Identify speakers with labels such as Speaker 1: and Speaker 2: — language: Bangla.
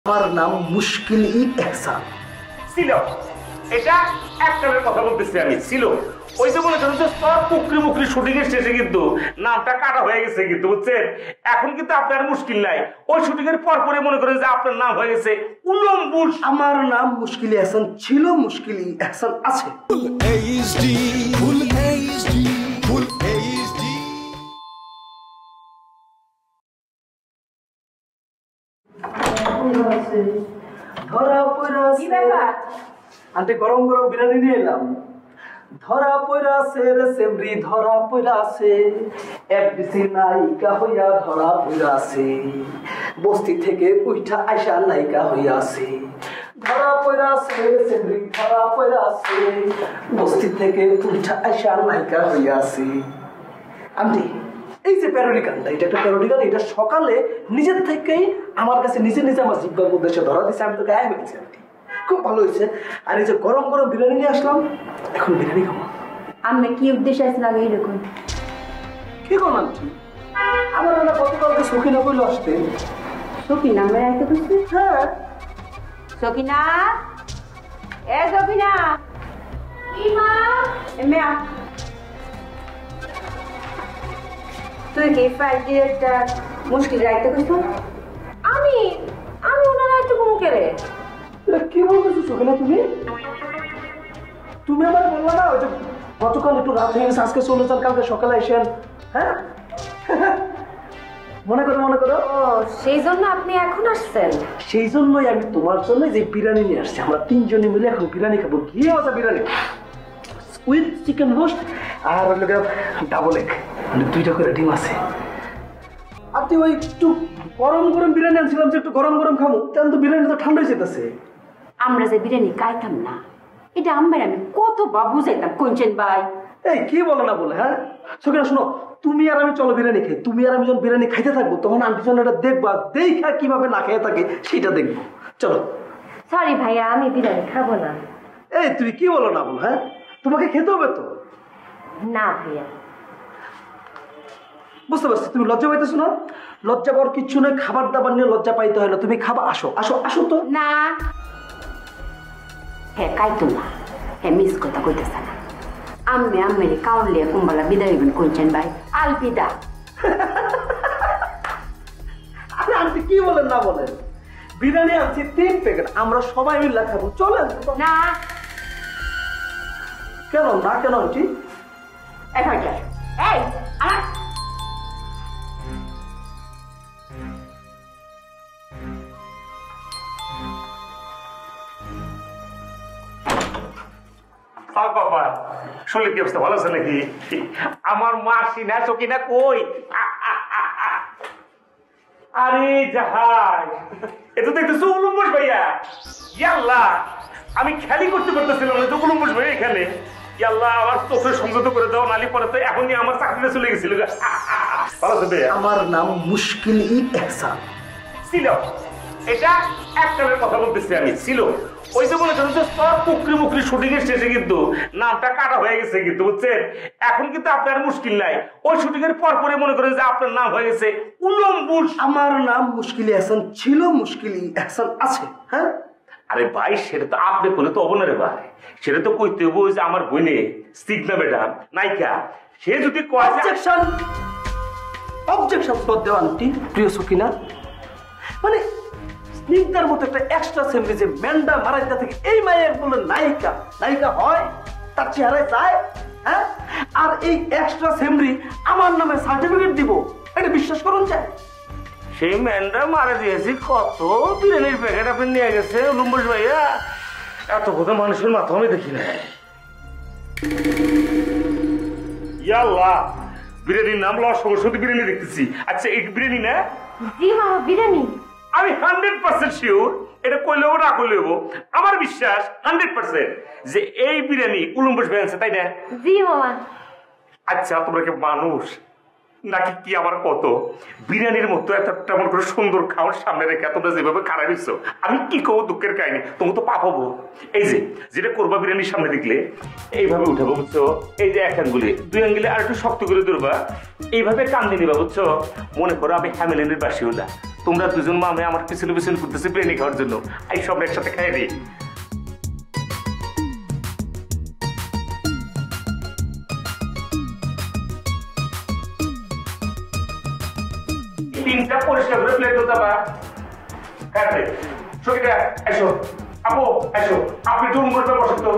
Speaker 1: আমার নাম মুশকিল ই এহসান
Speaker 2: ছিল। এটা একটার কথা বলতেছি আমি। ছিল ওই যে মনে করেন যে স্তর পুকরি মুকরি শুটিং এর শেষে কিন্তু নামটা কাটা হয়ে গেছে, কিন্তু বুঝছেন এখন কিন্তু আপনার মুশকিল নাই। ওই শুটিং এর পর পরে মনে করেন যে আপনার নাম হয়ে গেছে উলম্বুস।
Speaker 1: আমার নাম মুশকিল এহসান ছিল, মুশকিল ই এহসান আছে। ধরা পড়া আন্টি গরম গরম বিরিয়ানি নিয়ে এলাম। ধরা পড়া সে রে সেমরি ধরা পড়া সে এফডিসি নায়িকা হইয়া ধরা পড়া সে বস্তি থেকে উইঠা আইসা নায়িকা হইয়া সে ধরা পড়া সে রে সেমরি ধরা পড়া সে বস্তি থেকে উইঠা আইসা নায়িকা হইয়া সে। আন্টি এই যে প্যারোডি গানটা, এটা একটা প্যারোডি গান। এটা সকালে নিজের থেকেই আমার কাছে নিজে নিজে আমার জিব্বার মধ্যে এসে ধরা দিচ্ছে, আমি তো গায়ে ফেলছি আন্টি। খুব ভালো হয়েছে। আর এই যে গরম গরম বিরিয়ানি নিয়ে আসলাম, এখন বিরিয়ানি খাবো।
Speaker 3: আমি কি উদ্দেশ্যে আসলে আগে এরকম
Speaker 1: কি করলাম আন্টি? আমার না গতকালকে সখিনা বললো আসতে।
Speaker 3: সখিনা আমরা আইতে করছি?
Speaker 1: হ্যাঁ
Speaker 3: সখিনা, এ সখিনা, কি মা এমা তুই কি ফাইল ডিরেক্টর মুশকিল রাইতে করছো? আমি আমি ওনার একটু কম করে
Speaker 1: কি বলতেছো সখিনা? তুমি তুমি আমার বললা না ওই যে গতকাল একটু রাত হয়ে গেছে, আজকে চলে যান, কালকে সকালে এসেন। হ্যাঁ মনে করো মনে করো।
Speaker 3: ও সেই জন্য আপনি এখন আসছেন?
Speaker 1: সেই জন্যই আমি তোমার জন্য যে বিরিয়ানি নিয়ে আসছি। আমরা তিনজনে মিলে এখন বিরিয়ানি খাবো। ঘি আছে বিরিয়ানি উইথ চিকেন রোস্ট আর ডাবল এগ, মানে দুইটা করে ডিম আছে। আপনি ওই একটু গরম গরম বিরিয়ানি আনছিলাম যে একটু গরম গরম খাবো, তেমন তো বিরিয়ানি তো ঠান্ডা হয়ে যেতেছে।
Speaker 3: আমরা যে বিরিয়ানি খাইতাম না এটা আমার আমি কত বা বুঝাইতাম কোনছেন ভাই।
Speaker 1: এই কি বলো না বলে। হ্যাঁ সখিনা শোনো, তুমি আর আমি চলো বিরিয়ানি খাই। তুমি আর আমি যখন বিরিয়ানি খাইতে থাকবো তখন আন্টি যখন এটা দেখবা, দেখা কিভাবে না খেয়ে থাকে সেটা দেখবো। চলো।
Speaker 3: সরি ভাইয়া, আমি বিরিয়ানি খাবো না।
Speaker 1: এই তুমি কি বলো না বলো? হ্যাঁ তোমাকে খেতে হবে তো।
Speaker 3: না ভাইয়া।
Speaker 1: বুঝতে পারছি তুমি লজ্জা পাইতেছো না। লজ্জা পাওয়ার কিচ্ছু নয়, খাবার দাবার নিয়ে লজ্জা পাইতে হয় না। তুমি খাবা, আসো আসো আসো তো।
Speaker 3: না হ্যাঁ কাইতো না, হ্যাঁ মিস কথা কইতেছে না। আমি আমেরি কাউনলিয়া কুম্বালা বিদায় হইবেন কোনছেন ভাই? আলবিদা।
Speaker 1: আরে আন্টি কি বলেন না বলেন? বিরিয়ানি আনছি 3 প্যাকেট, আমরা সবাই মিলে খাবো। চলেন।
Speaker 3: না
Speaker 1: কেন না? কেন আন্টি?
Speaker 3: এখন এই আমার
Speaker 2: শরীর কি অবস্থা, ভালো আছে নাকি? আমার মাসি না চকিনা কই? আরে জাহাজ এ তো দেখতেছো উলম্বুস ভাইয়া। ইয়াল্লাহ আমি খেয়ালই করতে পারতেছিলাম না তো উলম্বুস ভাই এখানে। ইয়াল্লাহ আমার চোখে সংযত করে দাও, নালি পরে তো এখনই আমার চাকরিটা চলে গেছিল। ভালো আছে ভাইয়া?
Speaker 1: আমার নাম মুশকিল ই এহসান
Speaker 2: ছিল। এটা একটার কথা বলতেছি আমি। ছিল ওই যে মনে করেন যে স্তর পুকরি মুকরি শুটিং এর শেষে কিন্তু নামটা কাটা হয়ে গেছে, কিন্তু বুঝছেন এখন কিন্তু আপনার মুশকিল নাই। ওই শুটিং এর পর পরে মনে করেন যে আপনার নাম হয়ে গেছে উলম্বুস।
Speaker 1: আমার নাম মুশকিল এহসান ছিল, মুশকিল ই এহসান আছে। হ্যাঁ
Speaker 2: আরে ভাই সেটা তো আপনি বলে তো হবো না রে ভাই, সেটা তো কইতে হবো যে আমার বোনে স্নিগ্ধা ম্যাডাম নায়িকা, সে যদি
Speaker 1: অবজেকশন অবজেকশন পদ দেওয়া আন্টি প্রিয় সখিনা। মানে স্নিগ্ধার মতো একটা এক্সট্রা সেমরি যে ম্যান্ডা মারাইতে থেকে এই মায়ের বলে নায়িকা নায়িকা হয়, তার চেহারায় যায়। হ্যাঁ আর এই এক্সট্রা সেমরি আমার নামে সার্টিফিকেট দিব, এটা বিশ্বাস করুন যায়?
Speaker 2: সেই ম্যান্ডা মারা দিয়েছি, কত বিরিয়ানির প্যাকেট আপনি নিয়ে গেছে উলম্বুস ভাইয়া। এত কথা মানুষের মাথা আমি দেখি না। ইয়াল্লাহ বিরিয়ানির নাম লওয়ার সঙ্গে সঙ্গে বিরিয়ানি দেখতেছি। আচ্ছা এই বিরিয়ানি না?
Speaker 3: জি মামা বিরিয়ানি।
Speaker 2: আমি 100% শিওর, এটা কইলেও না কইলেও আমার বিশ্বাস 100% যে এই বিরিয়ানি উলম্বুস ভাই আছে, তাই না?
Speaker 3: জি মামা।
Speaker 2: আচ্ছা তোমরা কি মানুষ? নাকি কি আবার কত বিরিয়ানির মতো এত তেমন করে সুন্দর খাওয়ার সামনে রেখে তোমরা যেভাবে খারাপ দিচ্ছো আমি কি করবো দুঃখের কাহিনী তোমার তো পাপ হবো। এই যে যেটা করবা বিরিয়ানির সামনে দেখলে এইভাবে উঠাবো বুঝছো, এই যে এক আঙ্গুলে দুই আঙ্গুলে আর একটু শক্ত করে ধরবা, এইভাবে কান দিয়ে নিবা বুঝছো। মনে করো আমি হ্যামিলিনের বাসী হলা, তোমরা দুজন মামে আমার পিছনে পিছনে করতেছে বিরিয়ানি খাওয়ার জন্য, এই সব একসাথে খাই দিই। তিনটা পরিষ্কার করে প্লেট দাবা। হ্যাঁ সঙ্গীটা এসো, আপু এসো, আপনি টুন করতে বসে তো।